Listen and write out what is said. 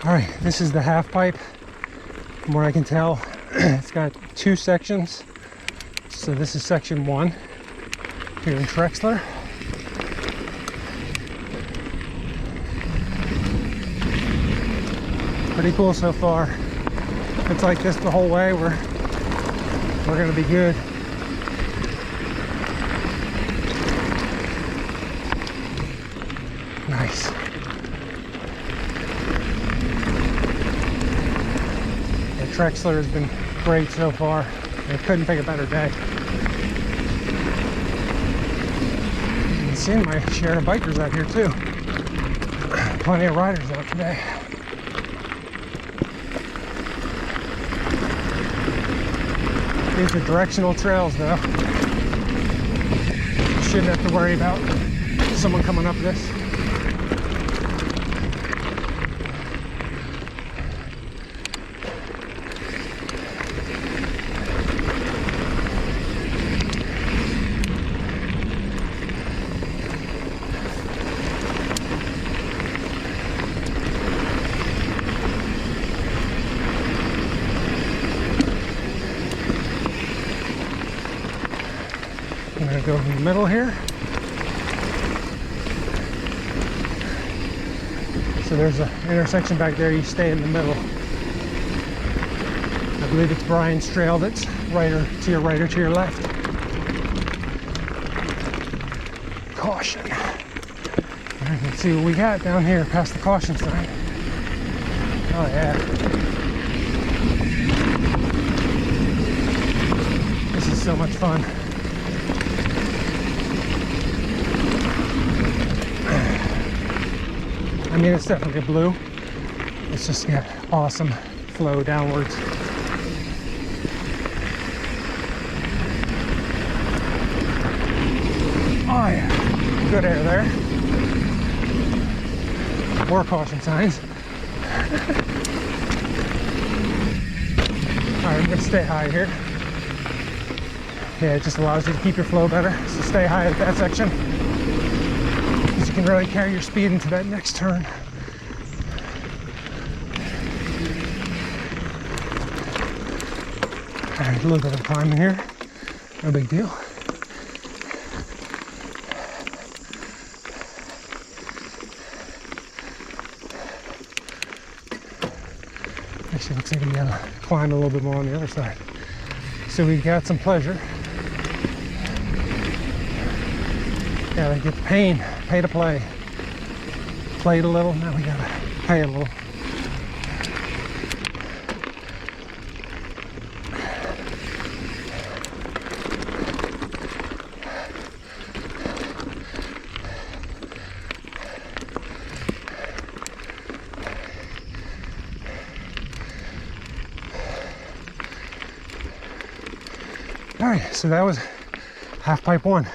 All right, this is the half pipe. From what I can tell, it's got 2 sections. So this is section 1 here in Trexler. Pretty cool so far. If it's like this the whole way, we're gonna be good. Nice. Yeah, Trexler has been great so far. I couldn't pick a better day. I've seen my share of bikers out here too. Plenty of riders out today. These are directional trails though. You shouldn't have to worry about someone coming up this. I'm going to go in the middle here. So there's an intersection back there, you stay in the middle. I believe it's Brian's trail that's right or to your right or to your left. Caution. All right, let's see what we got down here past the caution sign. Oh yeah. This is so much fun. I mean, it's definitely blue. It's just got awesome flow downwards. Oh yeah, good air there. More caution signs. All right, I'm gonna stay high here. Yeah, it just allows you to keep your flow better. So stay high at that section. You can really carry your speed into that next turn. All right, a little bit of climbing here. No big deal. Actually, looks like we gotta climb a little bit more on the other side. So we've got some pleasure. Gotta get the pain, pay to play. Played a little, now we gotta pay a little. All right, so that was half pipe 1.